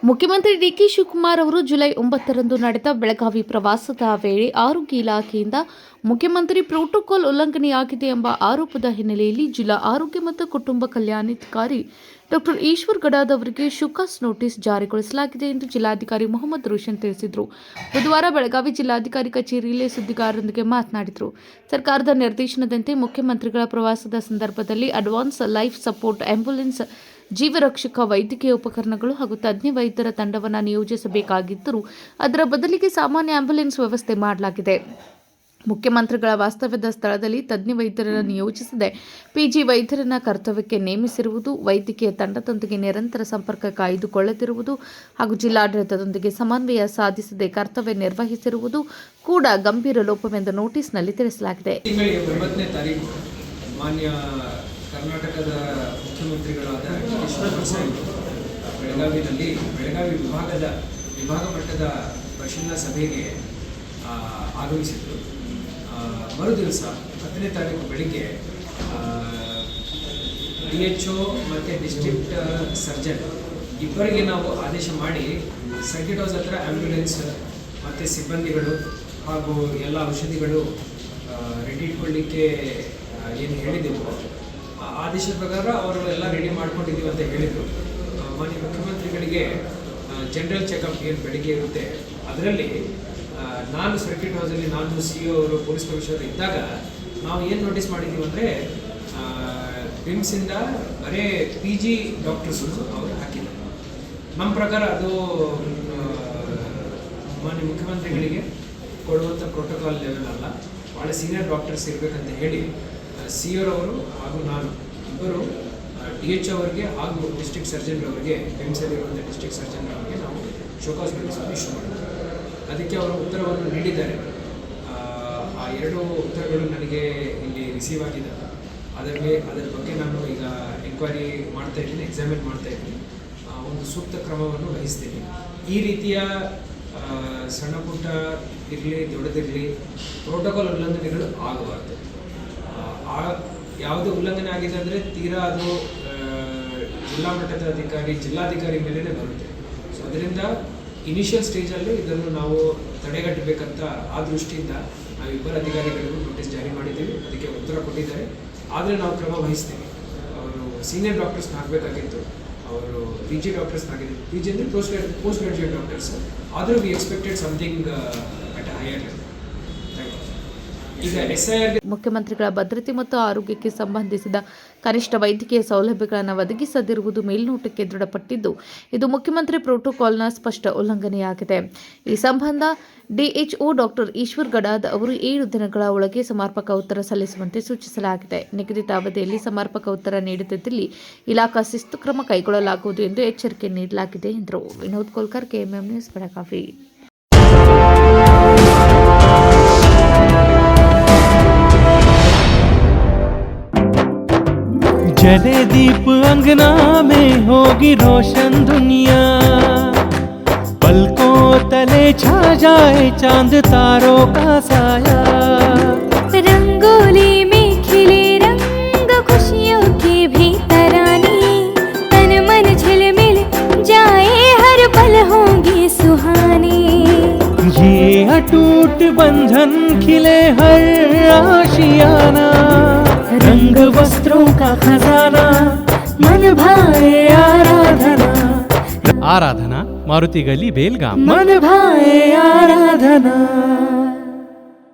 ಮುಖ್ಯಮಂತ್ರಿ ಡಿಕೆ ಶಿವಕುಮಾರ್ ಅವರು ಜುಲೈ 9ರಂದು ನಡೆದ ಬೆಳಗಾವಿ ಪ್ರವಾಸದ ವೇಳೆ ಆರೋಗ್ಯ ಇಲಾಖೆಯಿಂದ ಮುಖ್ಯಮಂತ್ರಿ ಪ್ರೋಟೋಕಾಲ್ ಉಲ್ಲಂಘನೆಯಾಗಿದೆ ಎಂಬ ಆರೋಪದ ಹಿನ್ನೆಲೆಯಲ್ಲಿ ಜಿಲ್ಲಾ ಆರೋಗ್ಯ ಮತ್ತು ಕುಟುಂಬ ಕಲ್ಯಾಣಾಧಿಕಾರಿ ಡಾಕ್ಟರ್ ಈಶ್ವರ್ ಗಡಾದ್ ಅವರಿಗೆ ಶೋಕಾಸ್ ನೋಟಿಸ್ ಜಾರಿಗೊಳಿಸಲಾಗಿದೆ ಎಂದು ಜಿಲ್ಲಾಧಿಕಾರಿ ಮೊಹಮ್ಮದ್ ರೋಷನ್ ತಿಳಿಸಿದರು. ಬುಧವಾರ ಬೆಳಗಾವಿ ಜಿಲ್ಲಾಧಿಕಾರಿ ಕಚೇರಿಯಲ್ಲಿ ಸುದ್ದಿಗಾರರೊಂದಿಗೆ ಮಾತನಾಡಿದರು. ಸರ್ಕಾರದ ನಿರ್ದೇಶನದಂತೆ ಮುಖ್ಯಮಂತ್ರಿಗಳ ಪ್ರವಾಸದ ಸಂದರ್ಭದಲ್ಲಿ ಅಡ್ವಾನ್ಸ್ ಲೈಫ್ ಸಪೋರ್ಟ್ ಆಂಬ್ಯುಲೆನ್ಸ್, ಜೀವರಕ್ಷಕ ವೈದ್ಯಕೀಯ ಉಪಕರಣಗಳು ಹಾಗೂ ತಜ್ಞ ವೈದ್ಯರ ತಂಡವನ್ನು ನಿಯೋಜಿಸಬೇಕಾಗಿದ್ದರೂ ಅದರ ಬದಲಿಗೆ ಸಾಮಾನ್ಯ ಆಂಬ್ಯುಲೆನ್ಸ್ ವ್ಯವಸ್ಥೆ ಮಾಡಲಾಗಿದೆ. ಮುಖ್ಯಮಂತ್ರಿಗಳ ವಾಸ್ತವ್ಯದ ಸ್ಥಳದಲ್ಲಿ ತಜ್ಞ ವೈದ್ಯರನ್ನು ನಿಯೋಜಿಸದೆ ಪಿಜಿ ವೈದ್ಯರನ್ನು ಕರ್ತವ್ಯಕ್ಕೆ ನೇಮಿಸಿರುವುದು, ವೈದ್ಯಕೀಯ ತಂಡದೊಂದಿಗೆ ನಿರಂತರ ಸಂಪರ್ಕ ಕಾಯ್ದುಕೊಳ್ಳದಿರುವುದು ಹಾಗೂ ಜಿಲ್ಲಾಡಳಿತದೊಂದಿಗೆ ಸಮನ್ವಯ ಸಾಧಿಸದೆ ಕರ್ತವ್ಯ ನಿರ್ವಹಿಸಿರುವುದು ಕೂಡ ಗಂಭೀರ ಲೋಪವೆಂದು ನೋಟಿಸ್ನಲ್ಲಿ ತಿಳಿಸಲಾಗಿದೆ. ಕರ್ನಾಟಕದ ಮುಖ್ಯಮಂತ್ರಿಗಳಾದ ಡಿ.ಕೆ. ಶಿವಕುಮಾರ್ ಸಾಹೇಬರು ಬೆಳಗಾವಿನಲ್ಲಿ ಬೆಳಗಾವಿ ವಿಭಾಗ ಮಟ್ಟದ ಪರಿಶೀಲನಾ ಸಭೆಗೆ ಆಗಮಿಸಿದರು. ಮರುದಿವಸ 10ನೇ ತಾರೀಕು ಬೆಳಿಗ್ಗೆ DHO ಮತ್ತು ಡಿಸ್ಟ್ರಿಕ್ಟ್ ಸರ್ಜನ್ ಇಬ್ಬರಿಗೆ ನಾವು ಆದೇಶ ಮಾಡಿ ಸರ್ಕಿಟ್ ಹೌಸ್ ಹತ್ರ ಆ್ಯಂಬ್ಯುಲೆನ್ಸ್ ಮತ್ತು ಸಿಬ್ಬಂದಿಗಳು ಹಾಗೂ ಎಲ್ಲ ಔಷಧಿಗಳು ರೆಡಿ ಇಟ್ಕೊಳ್ಳಿಕ್ಕೆ ಏನು ಹೇಳಿದೆವು ಆದೇಶದ ಪ್ರಕಾರ ಅವರು ಎಲ್ಲ ರೆಡಿ ಮಾಡ್ಕೊಂಡಿದ್ದೀವಿ ಅಂತ ಹೇಳಿದರು. ಮಾನ್ಯ ಮುಖ್ಯಮಂತ್ರಿಗಳಿಗೆ ಜನರಲ್ ಚೆಕಪ್ ಏನು ಬೆಳಿಗ್ಗೆ ಇರುತ್ತೆ ಅದರಲ್ಲಿ ನಾನು ಸರ್ಕಿಟ್ ಹೌಸಲ್ಲಿ ನಾನು CEO ಅವರು ಪೊಲೀಸ್ ಕಮಿಷನರ್ ಇದ್ದಾಗ ನಾವು ಏನು ನೋಟಿಸ್ ಮಾಡಿದ್ದೀವಿ ಅಂದರೆ ವಿಮ್ಸಿಂದ ಬರೇ PG ಡಾಕ್ಟರ್ಸು ಅವರು ಹಾಕಿದ್ದಾರೆ. ನಮ್ಮ ಪ್ರಕಾರ ಅದು ಮಾನ್ಯ ಮುಖ್ಯಮಂತ್ರಿಗಳಿಗೆ ಕೊಡುವಂಥ ಪ್ರೋಟೋಕಾಲ್ ಲೆವೆಲ್ ಅಲ್ಲ, ಭಾಳ ಸೀನಿಯರ್ ಡಾಕ್ಟರ್ಸ್ ಇರಬೇಕಂತ ಹೇಳಿ CEO ಅವರು ಹಾಗೂ ನಾನು ಇಬ್ಬರು DHO ಅವರಿಗೆ ಹಾಗೂ ಡಿಸ್ಟ್ರಿಕ್ಟ್ ಸರ್ಜನ್ ಅವರಿಗೆ ವಿಮ್ಸಲ್ಲಿರುವಂಥ ಡಿಸ್ಟ್ರಿಕ್ಟ್ ಸರ್ಜನ್ ಅವರಿಗೆ ನಾವು ಶೋಕಾಸ್ ನೋಟಿಸ್ ಇಶ್ಯೂ ಮಾಡಿದ್ವಿ. ಅದಕ್ಕೆ ಅವರು ಉತ್ತರವನ್ನು ನೀಡಿದ್ದಾರೆ. ಆ ಎರಡು ಉತ್ತರಗಳು ನನಗೆ ಇಲ್ಲಿ ರಿಸೀವ್ ಆಗಿದ್ದಾವೆ. ಅದರ ಬಗ್ಗೆ ನಾನು ಈಗ ಎಂಕ್ವೈರಿ ಮಾಡ್ತಾ ಇದ್ದೀನಿ, ಎಕ್ಸಾಮಿನ್ ಮಾಡ್ತಾ ಇದ್ದೀನಿ, ಒಂದು ಸೂಕ್ತ ಕ್ರಮವನ್ನು ವಹಿಸ್ತೀನಿ. ಈ ರೀತಿಯ ಸಣ್ಣ ಪುಟ್ಟ ಇರಲಿ ದೊಡ್ಡದಿರಲಿ ಪ್ರೋಟೋಕಾಲ್ ಉಲ್ಲಂಘನೆಗಳು ಆಗಬಾರ್ದು. ಯಾವುದೇ ಉಲ್ಲಂಘನೆ ಆಗಿದೆ ಅಂದರೆ ತೀರಾ ಅದು ಜಿಲ್ಲಾ ಮಟ್ಟದ ಜಿಲ್ಲಾಧಿಕಾರಿ ಮೇಲೇ ಬರುತ್ತೆ. ಸೊ ಅದರಿಂದ ಇನಿಷಿಯಲ್ ಸ್ಟೇಜಲ್ಲಿ ಇದನ್ನು ನಾವು ತಡೆಗಟ್ಟಬೇಕಂತ ಆ ದೃಷ್ಟಿಯಿಂದ ನಾವಿಬ್ಬರು ಅಧಿಕಾರಿಗಳಿಗೂ ನೋಟಿಸ್ ಜಾರಿ ಮಾಡಿದ್ದೀವಿ. ಅದಕ್ಕೆ ಉತ್ತರ ಕೊಟ್ಟಿದ್ದಾರೆ. ಆದರೆ ನಾವು ಕ್ರಮ ವಹಿಸ್ತೀವಿ. ಅವರು ಸೀನಿಯರ್ ಡಾಕ್ಟರ್ಸ್ನ ಹಾಕಬೇಕಾಗಿತ್ತು, ಅವರು PG ಡಾಕ್ಟರ್ಸ್ನ ಹಾಕಿದ್ರು. PG ಅಂದರೆ ಪೋಸ್ಟ್ ಗ್ರಾಜುಯೇಟ್ ಡಾಕ್ಟರ್ಸ್. ಆದರೂ we expected something at higher level. ಮುಖ್ಯಮಂತ್ರಿಗಳ ಭದ್ರತೆ ಮತ್ತು ಆರೋಗ್ಯಕ್ಕೆ ಸಂಬಂಧಿಸಿದ ಕನಿಷ್ಠ ವೈದ್ಯಕೀಯ ಸೌಲಭ್ಯಗಳನ್ನು ಒದಗಿಸದಿರುವುದು ಮೇಲ್ನೋಟಕ್ಕೆ ದೃಢಪಟ್ಟಿದ್ದು, ಇದು ಮುಖ್ಯಮಂತ್ರಿ ಪ್ರೋಟೋಕಾಲ್ನ ಸ್ಪಷ್ಟ ಉಲ್ಲಂಘನೆಯಾಗಿದೆ. ಈ ಸಂಬಂಧ DHO ಡಾಕ್ಟರ್ ಈಶ್ವರ್ ಗಡಾದ್ ಅವರು 7 ದಿನಗಳ ಒಳಗೆ ಸಮರ್ಪಕ ಉತ್ತರ ಸಲ್ಲಿಸುವಂತೆ ಸೂಚಿಸಲಾಗಿದೆ. ನಿಗದಿತ ಅವಧಿಯಲ್ಲಿ ಸಮರ್ಪಕ ಉತ್ತರ ನೀಡದಿದ್ದಲ್ಲಿ ಇಲಾಖಾ ಶಿಸ್ತು ಕ್ರಮ ಕೈಗೊಳ್ಳಲಾಗುವುದು ಎಂದು ಎಚ್ಚರಿಕೆ ನೀಡಲಾಗಿದೆ ಎಂದರು. Vinod Kolkar, KMM news, Belagavi. जले दीप अंगना में होगी रोशन दुनिया, पलकों तले छा जाए चांद तारों का साया, रंगोली में खिले रंग खुशियों के भी तराने, तन मन झिलमिल जाए हर पल होंगे सुहाने, ये अटूट बंधन खिले हर आशियाना, रंग वस्त्रों का खजाना, मन भाए आराधना, मारुति गली बेलगाम, मन भाए आराधना।